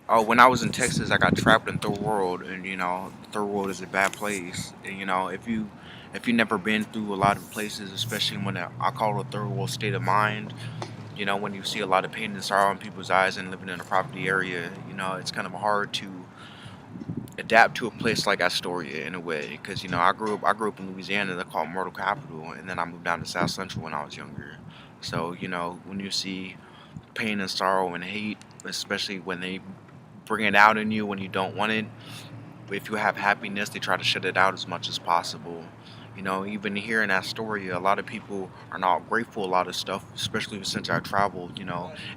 Oh, when I was in Texas, I got trapped in third world, and third world is a bad place. And if you never been through a lot of places, especially when I call it a third world state of mind, when you see a lot of pain and sorrow in people's eyes and living in a poverty area, it's kind of hard to adapt to a place like Astoria in a way, because I grew up in Louisiana. They call it Myrtle Capital, and then I moved down to South Central when I was younger. So when you see pain and sorrow and hate, especially when they bring it out in you when you don't want it. If you have happiness, they try to shut it out as much as possible. Even here in Astoria, a lot of people are not grateful a lot of stuff, especially since I traveled.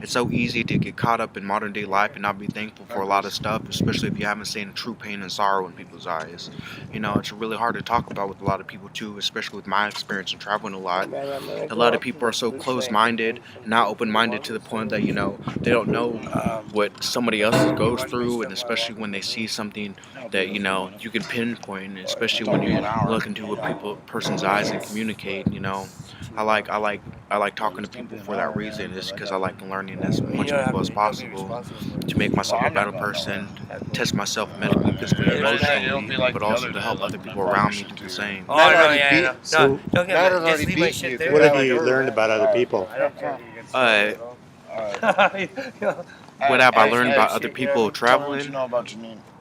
It's so easy to get caught up in modern day life and not be thankful for a lot of stuff, especially if you haven't seen true pain and sorrow in people's eyes. It's really hard to talk about with a lot of people too, especially with my experience in traveling a lot. A lot of people are so close-minded, not open-minded to the point that they don't know what somebody else goes through, and especially when they see something that you can pinpoint, especially when you look into a person's eyes and communicate. I like talking to people for that reason. It's because I like learning as much people as possible to make myself a better person, test myself medically, physically, emotionally, but also to help other people around me do the same. Oh, no, yeah, no. So, Don't get me. Just leave my shit there. what have you learned about other people? Uh, what have I learned about other people traveling,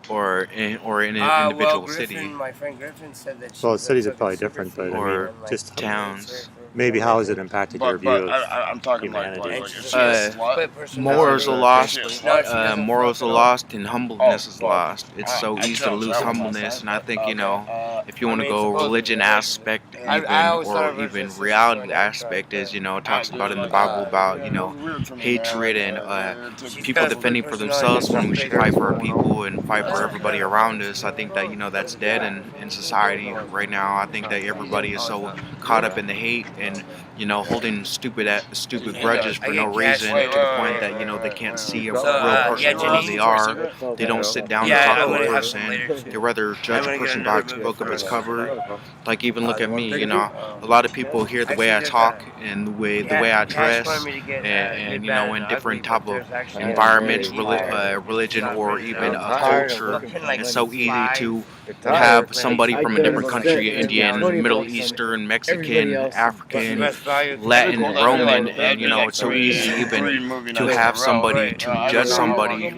or in an individual city, My friend Griffin said that. Well, cities are probably different, but or just towns? maybe how has it impacted your view of I'm talking humanity? Morals are lost. Morals are lost, and humbleness is lost. It's so easy to lose humbleness, and I think if you want to go religion aspect, even reality aspect, is it talks about in the Bible about hatred and people defending for themselves when we should fight for our people and fight for everybody around us. I think that that's dead in society right now. I think that everybody is so caught up in the hate and holding stupid grudges for no reason, to the point that they can't see a real person for who they are. They don't sit down and talk to a person. They rather judge a person by its book of its cover. Like, even look at me. A lot of people hear the way I talk and the way I dress, and in different type of environments, religion, or even a culture. It's so easy to have somebody from a different country, Indian, Middle Eastern, Mexican, African, Latin, Roman, and it's so easy even to have somebody to judge somebody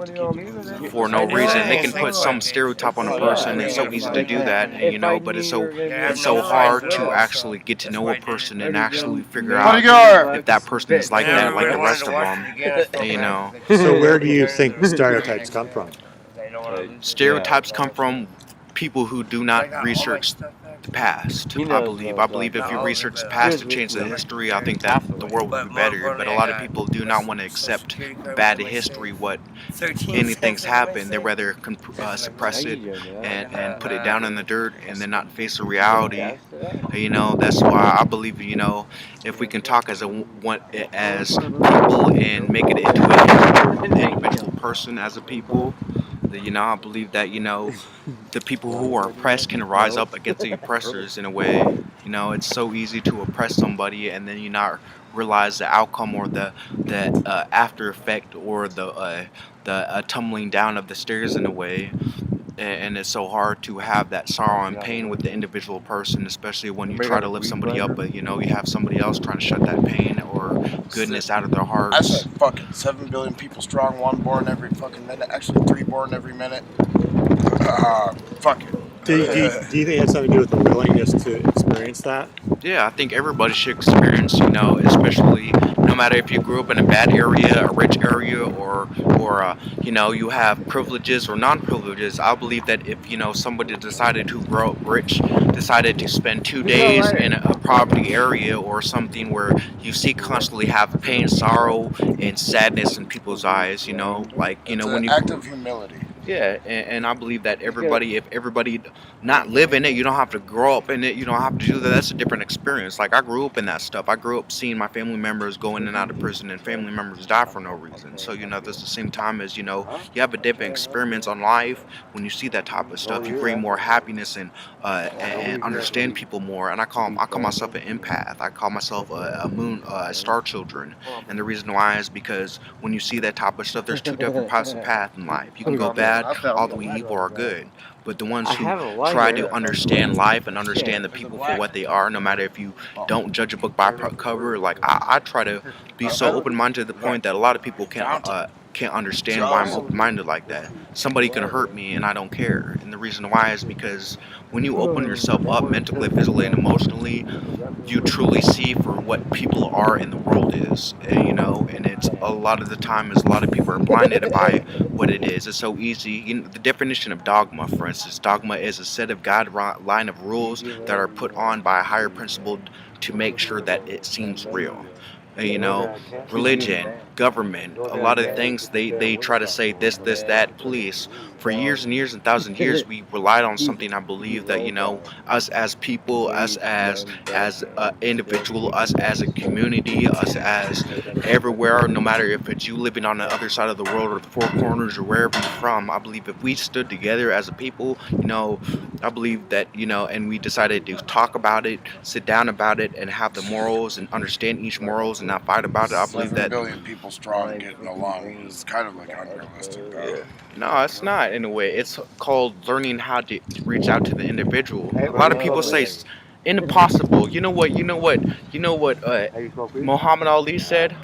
for no reason. They can put some stereotype on a person. It's so easy to do that, but it's so hard to actually get to know a person and actually figure out if that person is like that, like the rest of them. So where do you think stereotypes come from? Stereotypes come from people who do not research the past. I believe if you research the past to change the history, I think that the world would be better. But a lot of people do not want to accept bad history, what anything's happened. They rather suppress it and put it down in the dirt and then not face the reality. That's why I believe if we can talk as people and make it into an individual person as a people. I believe that the people who are oppressed can rise up against the oppressors in a way. It's so easy to oppress somebody and then you not realize the outcome or the after effect, or the tumbling down of the stairs in a way. And it's so hard to have that sorrow and pain with the individual person, especially when you try to lift somebody up, but you have somebody else trying to shut that pain or goodness out of their I hearts. said fucking 7 billion people strong, one born every fucking minute. Actually, 3 born every minute. Fuck it. Do you think it has something to do with the willingness to experience that? Yeah, I think everybody should experience, especially no matter if you grew up in a bad area, a rich area, or you have privileges or non-privileges. I believe that if somebody decided to grow up rich, decided to spend 2 days in a poverty area or something where you see constantly have pain, sorrow, and sadness in people's eyes, It's when an you act of humility. Yeah, and I believe that everybody, if everybody not live in it, you don't have to grow up in it. You don't have to do that. That's a different experience. Like I grew up in that stuff. I grew up seeing my family members go in and out of prison, and family members die for no reason. So that's the same time as you have a different experience on life. When you see that type of stuff, you bring more happiness and understand people more. And I call myself an empath. I call myself a moon a star children. And the reason why is because when you see that type of stuff, there's two different types of path in life. You can go bad all the way evil or good. But the ones who try to understand life and understand the people for what they are, no matter if you don't judge a book by cover, like I try to be so open-minded to the point that a lot of people can't understand why I'm open-minded like that. Somebody can hurt me and I don't care. And the reason why is because when you open yourself up mentally, physically, and emotionally, you truly see for what people are in the world is. And it's a lot of the time is a lot of people are blinded by what it is. It's so easy. The definition of dogma, for instance, dogma is a set of guideline of rules that are put on by a higher principle to make sure that it seems real. Religion, government, a lot of things they try to say this, that, police. For years and years and thousands of years, we relied on something. I believe that us as people, us as individual, us as a community, us as everywhere. No matter if it's you living on the other side of the world or the four corners or wherever you're from, I believe if we stood together as a people, I believe that and we decided to talk about it, sit down about it, and have the morals and understand each morals and not fight about it. I believe 7 billion people strong getting along is kind of like unrealistic, though. no, it's not in a way. It's called learning how to reach out to the individual. A lot of people say impossible. You know what? You know what? You know what? Muhammad Ali said.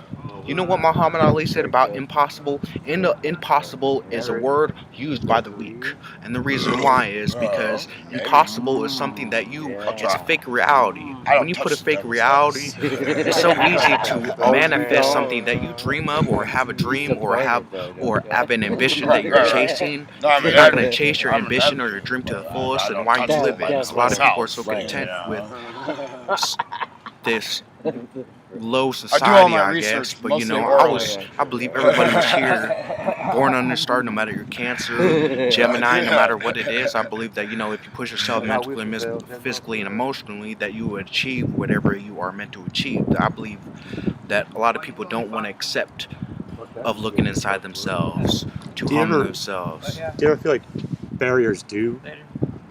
You know what Muhammad Ali said about impossible? Impossible is a word used by the weak. And the reason why is because impossible is something that it's a fake reality. When you put a fake reality, it's so easy to manifest something that you dream of or have a dream or have an ambition that you're chasing. If you're not going to chase your ambition or your dream to the fullest, then why are you living? A lot of people are so content with this low society, I guess. But I believe everybody was here, born under a star, no matter your Cancer, Gemini, no matter what it is. I believe that if you push yourself mentally, physically, and emotionally, that you will achieve whatever you are meant to achieve. I believe that a lot of people don't want to accept of looking inside themselves, to humble themselves. Do you ever feel like barriers do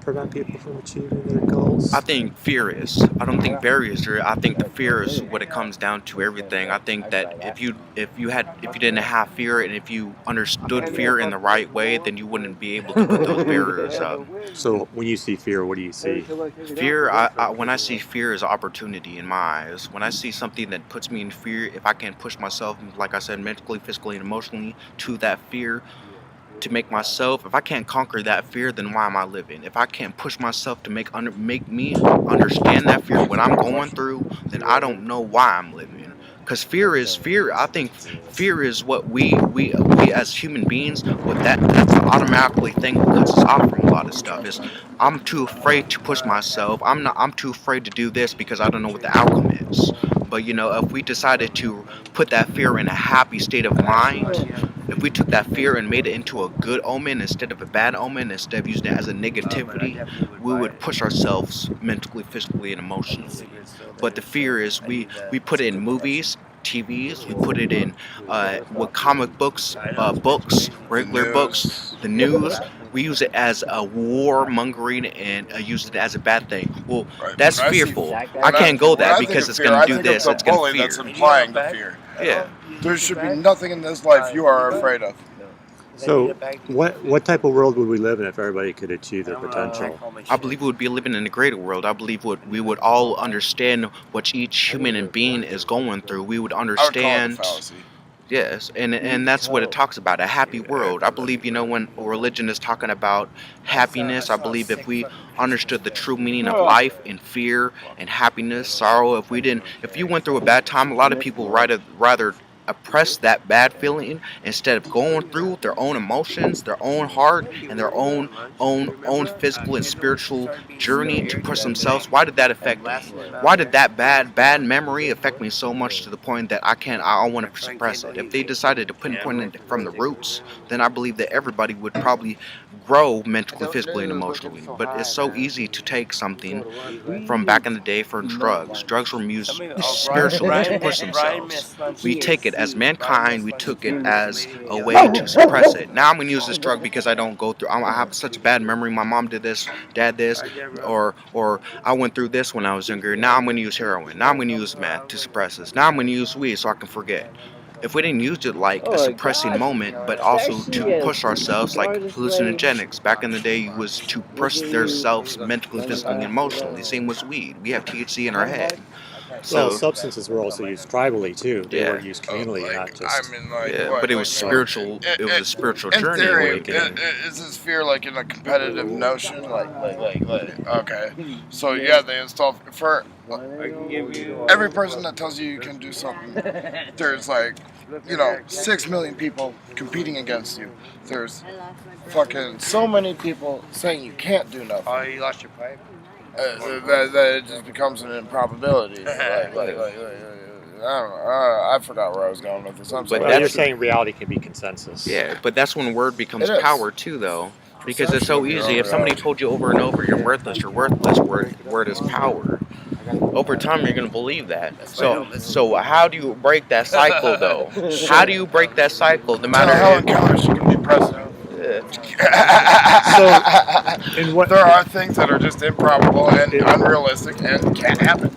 prevent people from achieving their goals? I think fear is. I don't think barriers are. I think the fear is what it comes down to everything. I think that if you didn't have fear and if you understood fear in the right way, then you wouldn't be able to put those barriers up. So when you see fear, what do you see? Fear, when I see fear is opportunity in my eyes. When I see something that puts me in fear, if I can push myself, like I said, mentally, physically, and emotionally to that fear, to make myself, if I can't conquer that fear, then why am I living? If I can't push myself to make me understand that fear, what I'm going through, then I don't know why I'm living. Because fear. I think fear is what we as human beings, that's the automatically thing that cuts us off from a lot of stuff. Is I'm too afraid to push myself. I'm too afraid to do this because I don't know what the outcome is. But if we decided to put that fear in a happy state of mind, if we took that fear and made it into a good omen instead of a bad omen, instead of using it as a negativity, we would push ourselves mentally, physically, and emotionally. But the fear is we put it in movies, TVs, we put it in with comic books, regular books, the news. We use it as a warmongering and use it as a bad thing. Well, that's fearful. I can't go there because it's going to do this. It's going to fear. That's implying the fear. Yeah. There should be nothing in this life you are afraid of. So what type of world would we live in if everybody could achieve their potential? I believe we would be living in a greater world. I believe we would all understand what each human being is going through. We would understand. Yes, and that's what it talks about, a happy world. I believe, when religion is talking about happiness, I believe if we understood the true meaning of life and fear and happiness, sorrow, if you went through a bad time, a lot of people rather oppress that bad feeling instead of going through their own emotions, their own heart, and their own physical and spiritual journey to push themselves. Why did that affect me? Why did that bad memory affect me so much to the point that I want to suppress it? If they decided to pinpoint it from the roots, then I believe that everybody would probably grow mentally, physically, and emotionally. But it's so easy to take something from back in the day for drugs. Drugs were used spiritually to push themselves. We take it as mankind. We took it as a way to suppress it. Now I'm gonna use this drug because I don't go through. I have such a bad memory. My mom did this, dad this, or I went through this when I was younger. Now I'm gonna use heroin. Now I'm gonna use meth to suppress this. Now I'm gonna use weed so I can forget. If we didn't use it like a suppressing moment, but also to push ourselves like hallucinogenics. Back in the day, it was to push themselves mentally, physically, and emotionally. Same with weed. We have THC in our head. Well, So substances were also used tribally too. They Yeah. were used communally, not just. yeah, but it was spiritual. It was a spiritual In journey. theory, awakening. is this fear like in a competitive notion? Okay. So yeah, they installed for every person that tells you you can do something. There's 6 million people competing against you. There's fucking so many people saying you can't do nothing. Oh, you lost your pipe? That it just becomes an improbability. I don't know. I forgot where I was going with this. I'm sorry. But Well, you're that's- saying reality can be consensus. Yeah, but that's when word becomes It is. power too, though. Because it's so easy. If somebody told you over and over, you're worthless, word is power. Over time, you're gonna believe that. So how do you break that cycle, though? How do you break that cycle? No Tell matter Helen if, Keller she can be president. In what There are things that are just improbable and unrealistic and can't happen.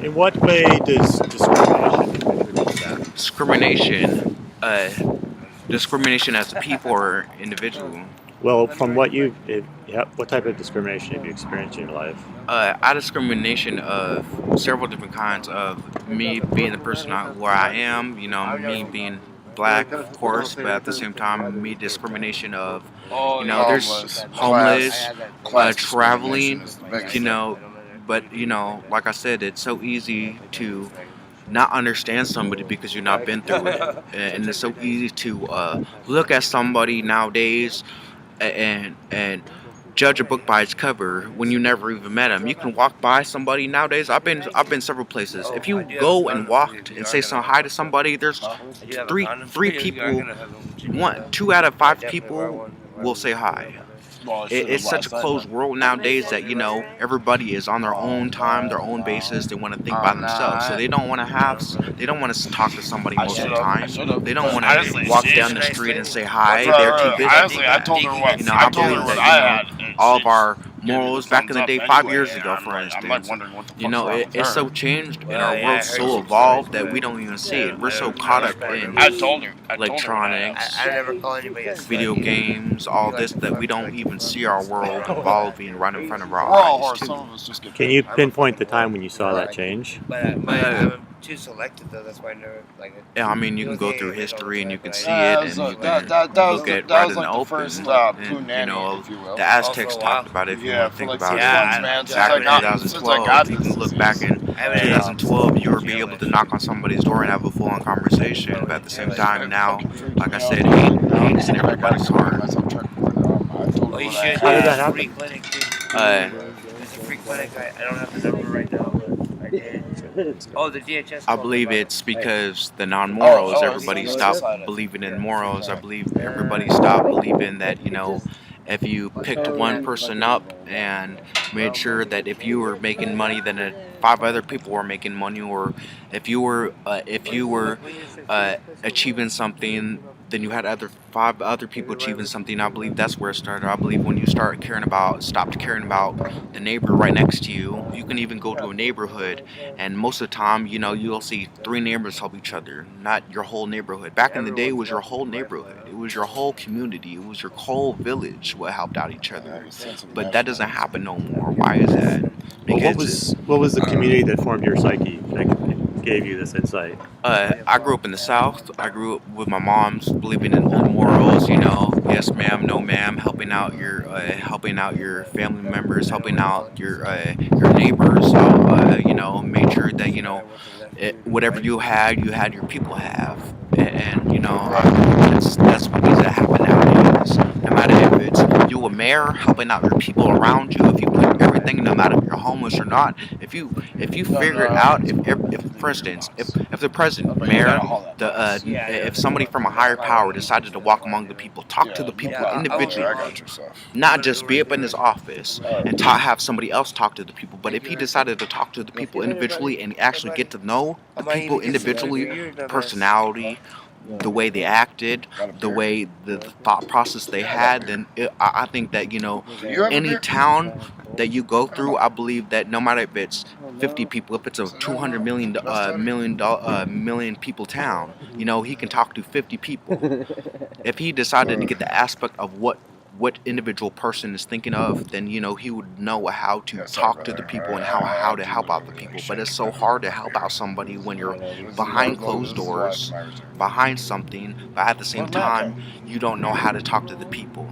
in what way does discrimination contribute to that? discrimination as a people or individual. Well, from what what type of discrimination have you experienced in your life? Discrimination of several different kinds of me being the person where I am, me being black, of course, but at the same time, me discrimination of, there's homeless, traveling, but, like I said, it's so easy to not understand somebody because you've not been through it. And it's so easy to look at somebody nowadays and judge a book by its cover when you never even met them. You can walk by somebody nowadays. I've been several places. If you go and walk and say hi to somebody, there's three people, 2 out of 5 people will say hi. It's such a closed world nowadays that everybody is on their own time, their own basis. They want to think by themselves, so they don't want to talk to somebody most of the time. They don't want to walk down the street and say hi. They're too busy. Honestly, I told her what I I told her believe what that I had. all of our morals back in the day, 5 years ago, for I'm instance, wondering what the fuck's wrong with it's her. so changed and our world's so evolved that we don't even see it. We're so caught up in I told her. electronics, I never call anybody a video games, all this, that we don't even see our world evolving right in front of our We're all eyes. whores. Some of us just get. Can you pinpoint the time when you saw that change? But I'm too selective though. That's why I never like it. Yeah, I mean, you can go through history and you can see That it, was and like- you can that was look the- at that right was in the like the open. first, And, punani, if you will. the Aztecs Also, talked about it. If you Yeah, want to for think like about 6 it, months, man. Since back I in got this. 2012, you can look back in I haven't 2012, you would be able to knock on somebody's door and have a full-on conversation. But at the same time, now, like I said, hate is in everybody's heart. Well, you should. How did that happen? Free clinic, dude. Uh, It's a free clinic. I don't have the number right now, but I did. Oh, the DHS. I believe it's because the non-morals, Oh, everybody it's stopped decided. believing in morals. I believe everybody stopped believing that, if you picked one person up and made sure that if you were making money, then 5 other people were making money, or if you were achieving something, then you had 5 other people achieving something. I believe that's where it started. I believe when you stopped caring about the neighbor right next to you. You can even go to a neighborhood, and most of the time, you'll see 3 neighbors help each other, not your whole neighborhood. Back in the day, it was your whole neighborhood. It was your whole community. It was your whole village what helped out each other. But that doesn't happen no more. Why is that? Well, what was the community that formed your psyche? gave you this insight? I grew up in the South. I grew up with my mom's believing in morals. You know, yes ma'am, no ma'am, helping out your family members, helping out your neighbors. You know, make sure that you know whatever you had your people have, and you know that's what needs to happen nowadays. No matter if it's you a mayor helping out your people around you, if you put everything, no matter if you're homeless or not, if you figure it out, if for instance, if the president, mayor, if somebody from a higher power decided to walk among the people, talk to the people individually, not just be up in his office and have somebody else talk to the people, but if he decided to talk to the people individually and actually get to know the people individually, personality, the way they acted, the way the thought process they had, then I think that you know any town that you go through, I believe that no matter if it's 50 people, if it's a 200 million people town, you know he can talk to 50 people. If he decided to get the aspect of what individual person is thinking of, then you know he would know how to talk to the people and how to help out the people. But it's so hard to help out somebody when you're behind closed doors, behind something, but at the same time you don't know how to talk to the people.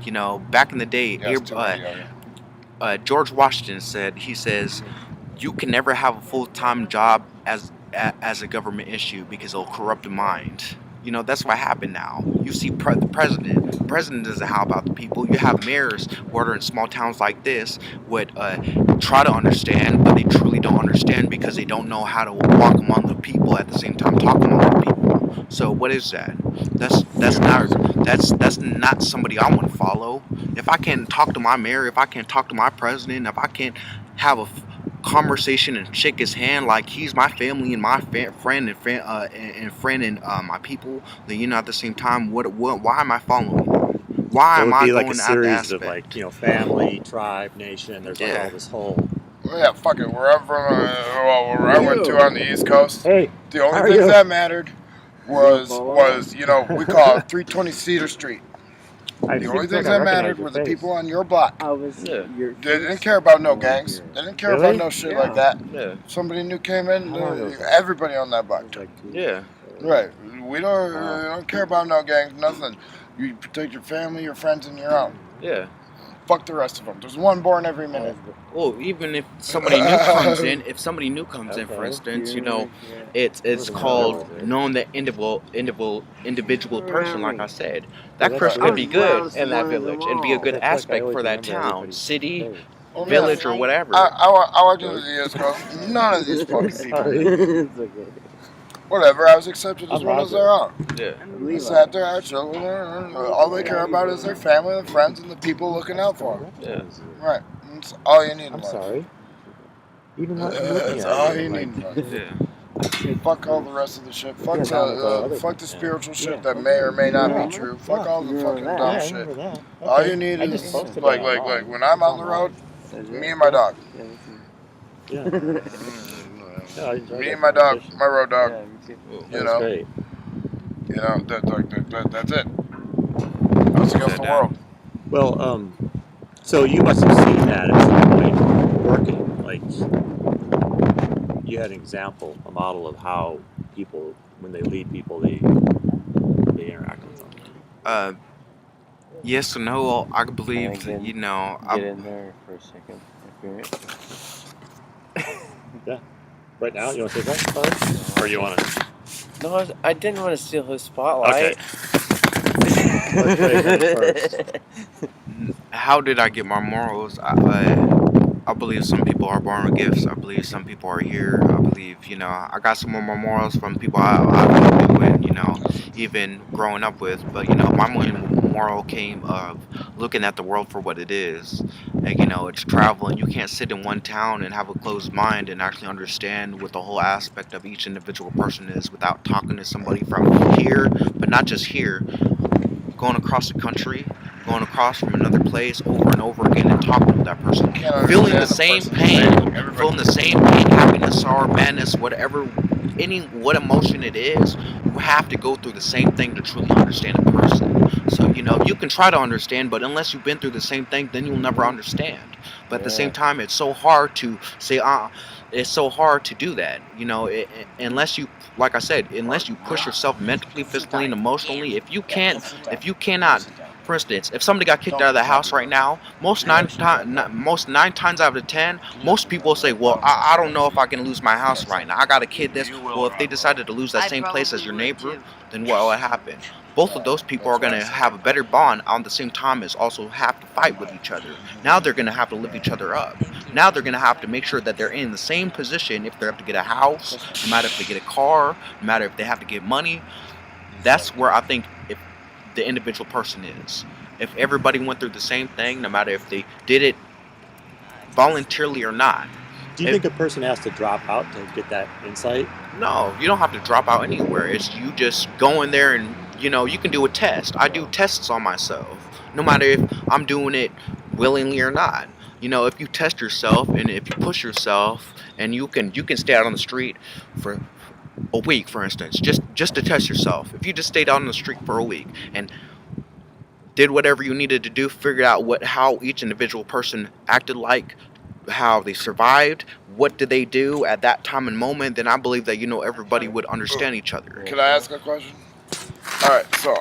You know, back in the day, George Washington says you can never have a full-time job as a government issue because it'll corrupt the mind. You know, that's what happened now. You see the president. The president doesn't help out the people. You have mayors who are in small towns like this would try to understand, but they truly don't understand because they don't know how to walk among the people at the same time talk among the people. So what is that? That's not somebody I want to follow. If I can't talk to my mayor, if I can't talk to my president, if I can't have a conversation and shake his hand like he's my family and my friend and my people, then you know at the same time why am I following him? Why So it am would I be like going a that series aspect? of like, you know, family, tribe, nation. There's like all this whole. Well, yeah, fuck it. Wherever I went to on the East Coast, Hey, the how only are things you? that mattered was you know we call it 320 Cedar Street. I The seem only to things I that recognize mattered your were the face. people on your block. Yeah. They didn't care about no gangs. They didn't care Really? about no shit like that. Yeah. Somebody new came in, How long ago? everybody on that block. Yeah. Right. We don't care about no gangs, nothing. You protect your family, your friends, and your own. Yeah. Fuck the rest of them. There's one born every minute. Well, even if somebody new comes in, for instance, you know, it's called knowing the individual person. Like I said, that person could be good in that village and be a good aspect for that town, city, Oh, village, yeah. or whatever. I worked in the East Coast. None of these fucking people. Whatever, I was accepted as well as their own. Yeah. I sat there, I chilled, all they care about is their family, their friends, and the people looking out for them. Yeah. Right. That's all you need in I'm life. sorry. Even not looking at That's all you, you like, need in life. Yeah. Fuck all the rest of the shit. Fuck Yeah, fuck the spiritual shit that may or may not be true. Fuck all the fucking Yeah, dumb I shit. remember that. All Okay. you need I is just posted like it when I'm on the road, me and my dog. Yeah. Yeah, I enjoyed Me that and my dog, conversation. my road dog. That You was know, great. that's it. Us against the world. Well, so you must have seen that at some point working. Like, you had an example, a model of how people, when they lead people, they interact with them. Yes or no? I believe that, you know. Get in there for a second. Yeah. Right now, you want to say that? Or you want to? No, I didn't want to steal his spotlight. Okay. How did I get my morals? I believe some people are born with gifts. I believe some people are here. I believe, you know, I got some of my morals from people I've been with, you know, even growing up with. But, you know, my moral came of looking at the world for what it is. And, you know, it's traveling. You can't sit in one town and have a closed mind and actually understand what the whole aspect of each individual person is without talking to somebody from here, but not just here, going across the country, going across from another place over and over again and talking with that person, feeling the same pain, feeling the same pain, happiness, sorrow, madness, whatever what emotion it is, you have to go through the same thing to truly understand a person. So you can try to understand, but unless you've been through the same thing, then you'll never understand. But at the same time, it's so hard to say, it's so hard to do that. Unless you, like I said, unless you push yourself mentally, physically, and emotionally. If you cannot. For instance, if somebody got kicked out of the house right now, most 9 times out of 10, most people say, "Well, I don't know if I can lose my house right now. I got a kid." Well, if they decided to lose that same place as your neighbor, then what will happen? Both of those people are going to have a better bond on the same time as also have to fight with each other. Now they're going to have to lift each other up. Now they're going to have to make sure that they're in the same position if they have to get a house, no matter if they get a car, no matter if they have to get money. That's where I think if the individual person is. If everybody went through the same thing, no matter if they did it voluntarily or not. Do you think a person has to drop out to get that insight? No, you don't have to drop out anywhere. It's you just go in there and, you can do a test. I do tests on myself, no matter if I'm doing it willingly or not. If you test yourself and if you push yourself and you can stay out on the street for a week, for instance, just to test yourself. If you just stayed out on the street for a week and did whatever you needed to do, figured out how each individual person acted like, how they survived, what did they do at that time and moment, then I believe that everybody would understand each other. Can I ask a question? All right, so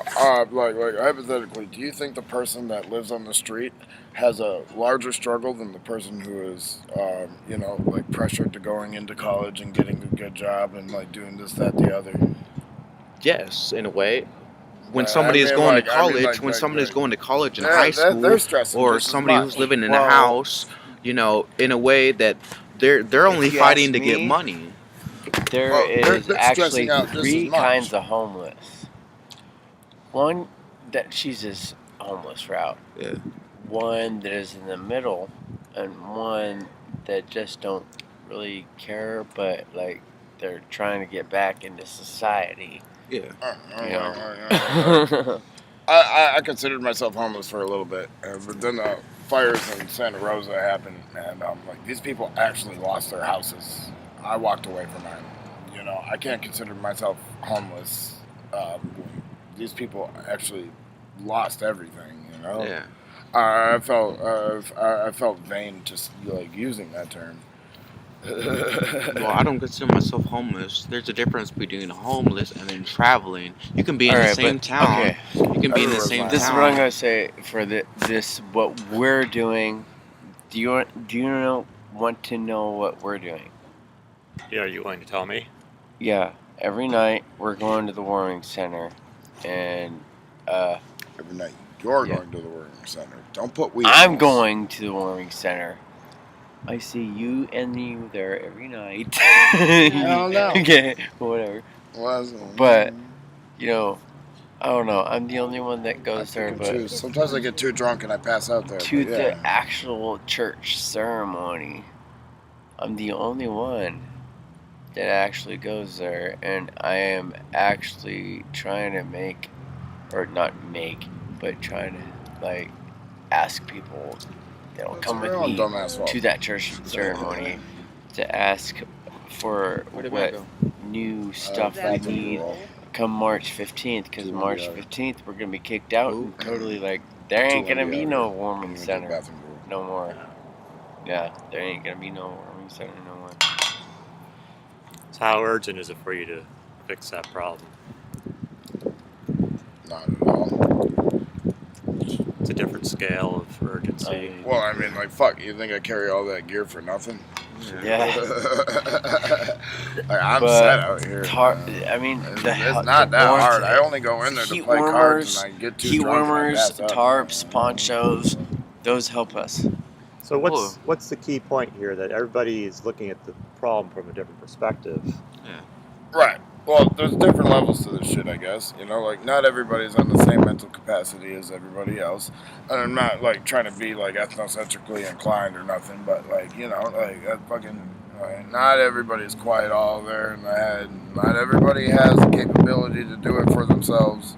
like hypothetically, do you think the person that lives on the street has a larger struggle than the person who is, like pressured to going into college and getting a good job and like doing this, that, the other? Yes, in a way. When somebody is going to college, when somebody's going to college in high school, or somebody who's living in a house, in a way that they're only fighting to get money. There is actually 3 kinds of homeless. One that chooses homeless route. Yeah. One that is in the middle, and one that just don't really care, but like they're trying to get back into society. Yeah. I considered myself homeless for a little bit, but then the fires in Santa Rosa happened, and like these people actually lost their houses. I walked away from that. I can't consider myself homeless. These people actually lost everything. Yeah. I felt vain just like using that term. Well, I don't consider myself homeless. There's a difference between homeless and then traveling. You can be in the same town. Okay. You can be in the same town. This is what I'm gonna say for what we're doing. Do you want to know what we're doing? Yeah, are you going to tell me? Yeah. Every night we're going to the warming center, and Every night you're going to the warming center. Don't put we. I'm going to the warming center. I see you and you there every night. I don't know. Okay, whatever. But, I don't know. I'm the only one that goes there. But sometimes I get too drunk and I pass out there. To the actual church ceremony, I'm the only one that actually goes there. And I am actually trying to trying to, ask people, come with me to that church ceremony to ask for what new stuff we need come March 15th, because March 15th we're going to be kicked out and totally there ain't going to be no warming center no more. Yeah, there ain't going to be no warming center no more. So how urgent is it for you to fix that problem? Not at all. It's a different scale of urgency. Well, I mean, fuck, you think I carry all that gear for nothing? Yeah. I'm set out here. It's hard. I mean, it's not that hard. I only go in there to play cards and I get too heat drunk. Warmers, tarps, ponchos, those help us. So what's the key point here? That everybody is looking at the problem from a different perspective. Yeah. Right. Well, there's different levels to this shit, I guess. Not everybody's on the same mental capacity as everybody else. And I'm not, trying to be, ethnocentrically inclined or nothing, but, not everybody's quite all there in the head. Not everybody has the capability to do it for themselves.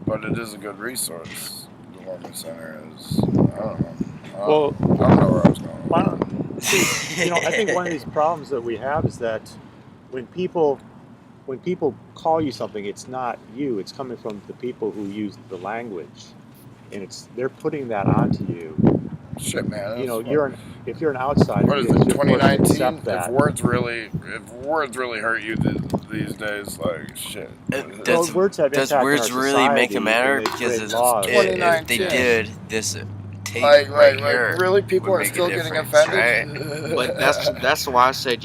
But it is a good resource. The Warming Center is, I don't know. I don't know where I was going. See, I think one of these problems that we have is that when people call you something, it's not you. It's coming from the people who use the language, and they're putting that onto you. Shit, man. If you're an outsider, what is you're it? forced to 2019. accept that. If words really hurt you these days, like shit. Does words have words impact on our really make society, a matter? and they Because create laws. if they did, this tape Like here really, people would are make a still getting difference, offended. But that's why I said,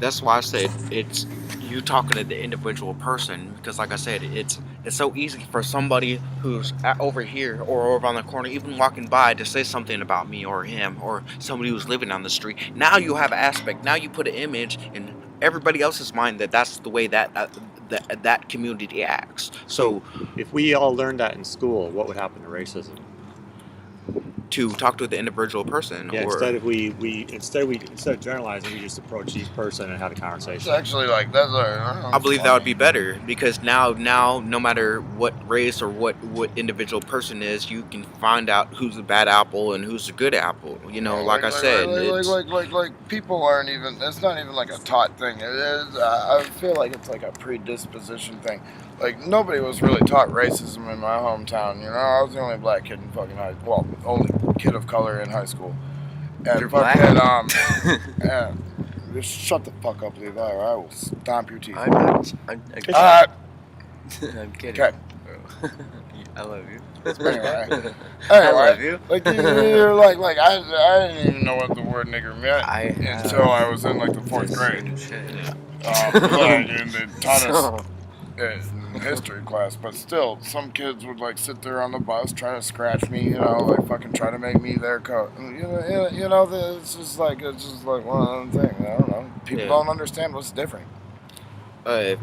that's why I said it's you talking to the individual person, because like I said, it's so easy for somebody who's over here or over on the corner, even walking by, to say something about me or him or somebody who's living on the street. Now you have an aspect. Now you put an image in everybody else's mind that's the way that community acts. So if we all learned that in school, what would happen to racism? To talk to the individual person, Yeah, or instead of generalizing, we just approach each person and have a conversation. It's actually like that's. I believe that would be better, because now, no matter what race or what individual person is, you can find out who's a bad apple and who's a good apple. Like I said, like people aren't even. It's not even like a taught thing. It is. I feel like it's like a predisposition thing. Like nobody was really taught racism in my hometown. I was the only black kid in fucking high school. Well, only kid of color in high school. And You're fucking and just shut the fuck up, Levi, or I will stomp your teeth. I'm not. I'm kidding. Okay. I love you. Anyway, I love you. Like you're like I didn't even know what the word nigger meant until I was in like the 4th grade. And they taught us in history class, but still, some kids would like sit there on the bus, try to scratch me, like fucking try to make me their coat. It's just like one of them things. I don't know. People don't understand what's different. I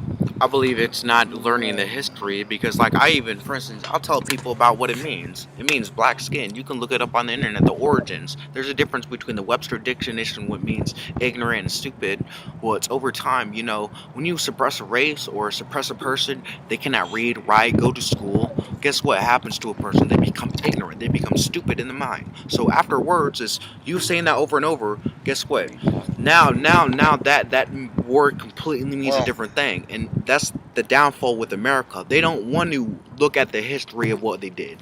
believe it's not learning the history, because like for instance, I'll tell people about what it means. It means black skin. You can look it up on the internet, the origins. There's a difference between the Webster dictionary and what means ignorant and stupid. Well, it's over time, when you suppress a race or suppress a person, they cannot read, write, go to school. Guess what happens to a person? They become ignorant. They become stupid in the mind. So afterwards, is you saying that over and over, guess what? Now that word completely means a different thing, and that's the downfall with America. They don't want to look at the history of what they did.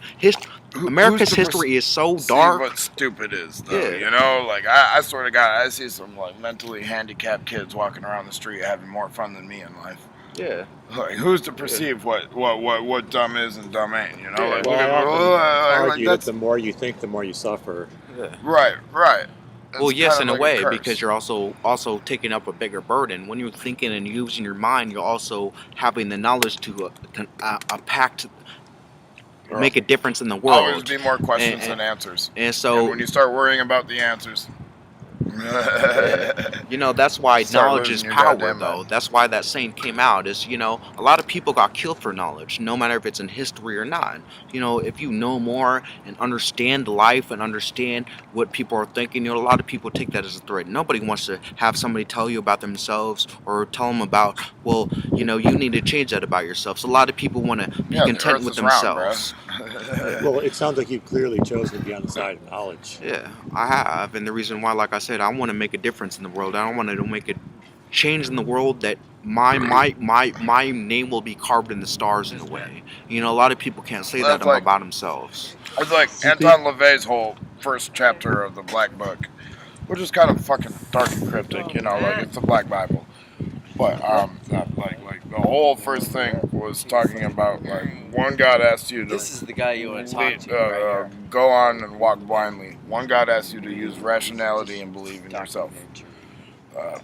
America's history is so dark. See what stupid is, though. Like I swear to God, I see some like mentally handicapped kids walking around the street having more fun than me in life. Yeah. Like who's to perceive what dumb is and dumb ain't? Like, I argue that the more you think, the more you suffer. Yeah. Right. Well, yes, in a way, because you're also taking up a bigger burden. When you're thinking and using your mind, you're also having the knowledge to make a difference in the world. Always be more questions than answers. And so, when you start worrying about the answers, that's why knowledge is power, though. That's why that saying came out. Is a lot of people got killed for knowledge, no matter if it's in history or not. If you know more and understand life and understand what people are thinking, a lot of people take that as a threat. Nobody wants to have somebody tell you about themselves or tell them about, well, you need to change that about yourself. So a lot of people want to be content with themselves. Well, it sounds like you've clearly chosen to be on the side of knowledge. Yeah, I have, and the reason why, like I said, I want to make a difference in the world. I don't want to make a change in the world that my name will be carved in the stars in a way. A lot of people can't say that about themselves. It's like Anton LaVey's whole first chapter of the Black Book, which is kind of fucking dark and cryptic, like it's the Black Bible. But like the whole first thing was talking about like one God asked you to. This is the guy you want to talk to. Go on and walk blindly. One God asked you to use rationality and believe in yourself. I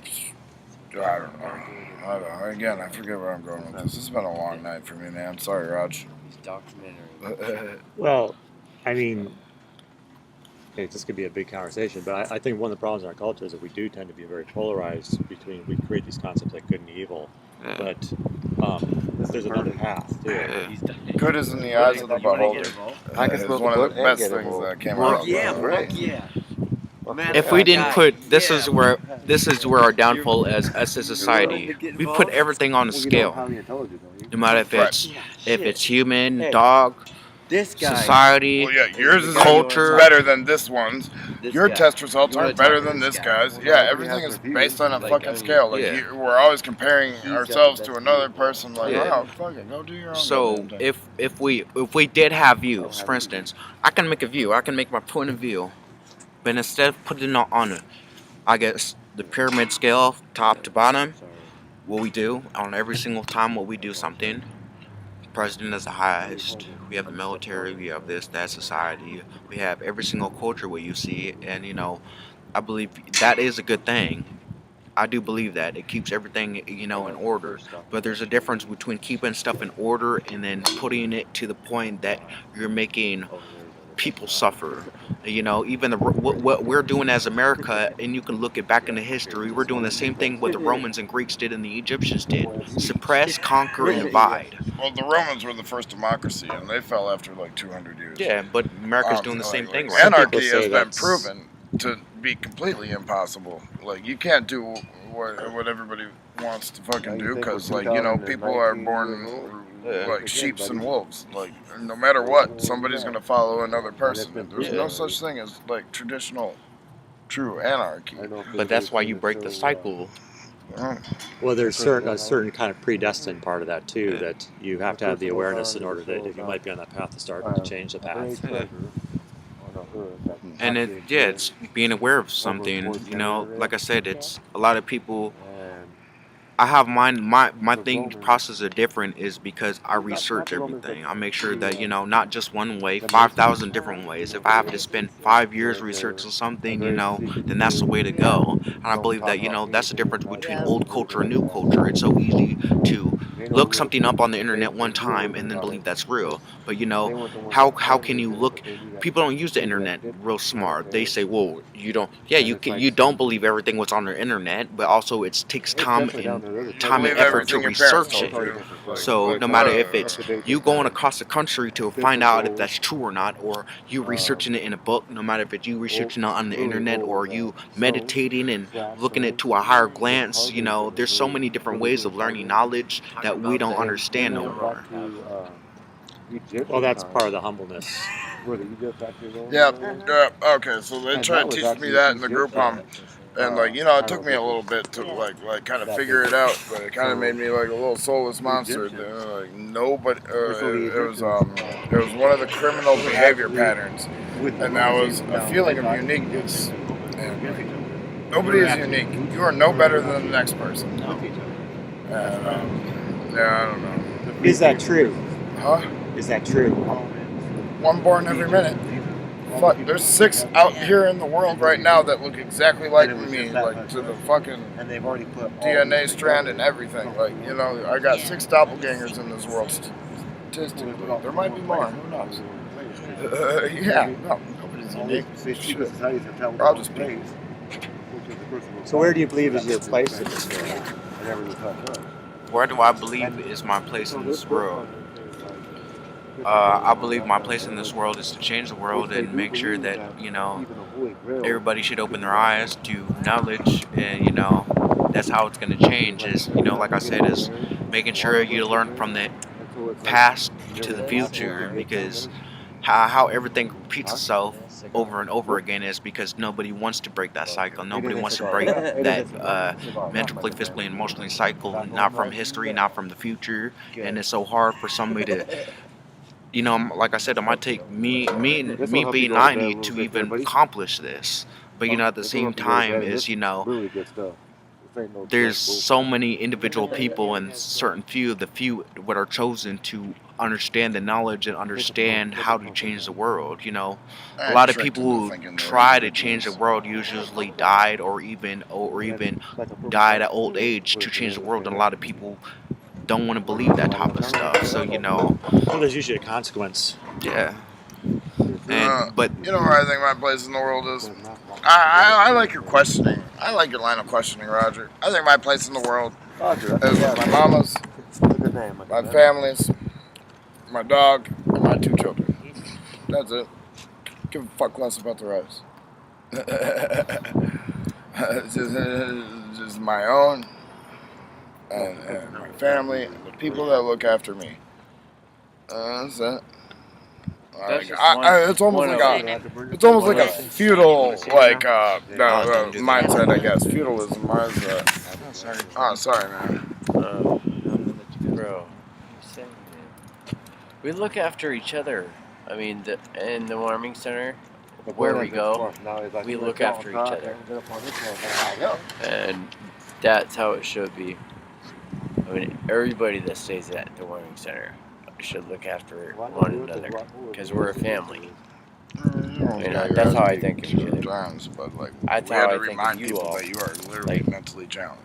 don't know. Again, I forget where I'm going with this. This has been a long night for me, man. Sorry, Raj. Documentary. Well, I mean, this could be a big conversation, but I think one of the problems in our culture is that we do tend to be very polarized we create these concepts like good and evil, but there's another path to it. Good is in the eyes of the beholder. It's one of the best things that came out. Yeah. If we didn't put this is where our downfall as a society. We put everything on a scale. No matter if it's human, dog, society, well, yeah, yours is culture. better than this one's. Your test results are better than this guy's. Yeah, everything is based on a fucking scale. Like Yeah. we're always comparing ourselves to another person. Like, Yeah. oh, fucking go do your own. So goddamn thing. if we did have views, for instance, I can make a view. I can make my point of view, but instead of putting it on, I guess the pyramid scale, top to bottom, what we do on every single time what we do something. President is the highest. We have the military. We have this, that, society. We have every single culture where you see it, and I believe that is a good thing. I do believe that it keeps everything in order. But there's a difference between keeping stuff in order and then putting it to the point that you're making people suffer. Even what we're doing as America, and you can look at back into history, we're doing the same thing what the Romans and Greeks did and the Egyptians did: suppress, conquer, and divide. Well, the Romans were the first democracy, and they fell after like 200 years. Yeah, but America's doing the same thing right now. Anarchy has been proven to be completely impossible. Like, you can't do what everybody wants to fucking do, because people are born like sheeps and wolves. Like, no matter what, somebody's gonna follow another person. There's no such thing as like traditional true anarchy. But that's why you break the cycle. Well, there's a certain kind of predestined part of that too, that you have to have the awareness in order that you might be on that path to start to change the path. And it's being aware of something. Like I said, it's a lot of people. I have my thinking process are different is because I research everything. I make sure that not just one way, 5,000 different ways. If I have to spend 5 years researching something, then that's the way to go. And I believe that that's the difference between old culture and new culture. It's so easy to look something up on the internet one time and then believe that's real. But how can you look? People don't use the internet real smart. They say, well, you don't. Yeah, you don't believe everything what's on the internet, but also it takes time and effort to research it. So no matter if it's you going across the country to find out if that's true or not, or you researching it in a book, no matter if it's you researching it on the internet or you meditating and looking it to a higher glance, there's so many different ways of learning knowledge that we don't understand no more. Well, that's part of the humbleness. Yeah. Okay. So they tried to teach me that in the group home. And it took me a little bit to like kind of figure it out, but it kind of made me like a little soulless monster. Nobody. It was one of the criminal behavior patterns, and that was a feeling of uniqueness. And nobody is unique. You are no better than the next person. And, I don't know. Is that true? Huh? Is that true? One born every minute. Fuck, there's 6 out here in the world right now that look exactly like me, like to the fucking DNA strand and everything. Like, I got 6 doppelgangers in this world statistically. There might be more, who knows? Nobody's unique. Shit. I'll just be. So where do you believe is your place in this world? Where do I believe is my place in this world? I believe my place in this world is to change the world and make sure that everybody should open their eyes to knowledge, and that's how it's going to change. Is like I said, is making sure you learn from the past to the future, because how everything repeats itself over and over again is because nobody wants to break that cycle. Nobody wants to break that mentally, physically, and emotionally cycle, not from history, not from the future. And it's so hard for somebody to, like I said, it might take me being 90 to even accomplish this. But at the same time is there's so many individual people and the few what are chosen to understand the knowledge and understand how to change the world. A lot of people who try to change the world usually died or even died at old age to change the world, and a lot of people don't want to believe that type of stuff. So well, there's usually a consequence. Yeah. But where I think my place in the world is? I like your questioning. I like your line of questioning, Roger. I think my place in the world is with my mamas, my families, my dog, and my 2 children. That's it. Give a fuck less about the rest. It's just my own and my family and the people that look after me. That's it. That's just it's almost like a feudal mindset, I guess. Feudalism mindset. Oh, sorry, man. Bro, we look after each other. I mean, in the warming center, where we go, we look after each other. And that's how it should be. I mean, everybody that stays at the warming center should look after one another, because we're a family. That's how I think of you. Sometimes, but That's we how had I to think remind of you people all. that you are literally mentally challenged.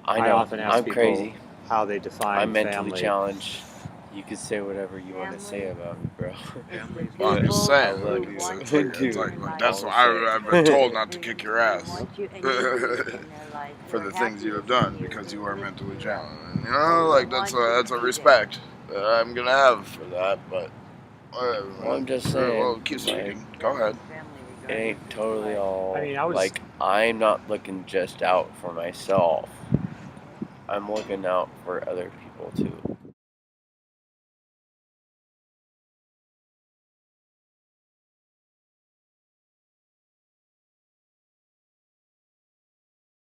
I know. often ask I'm people crazy. how they define I'm mentally family. challenged. You can say whatever you want to say about me, bro. Well, I'm just saying. Dude. That's why I've been told not to kick your ass for the things you have done because you are mentally challenged. And, that's a respect that I'm gonna have for that. But whatever. Well, I'm just saying. Well, keep speaking. Go ahead. It ain't totally all. I mean, I was I'm not looking just out for myself. I'm looking out for other people too.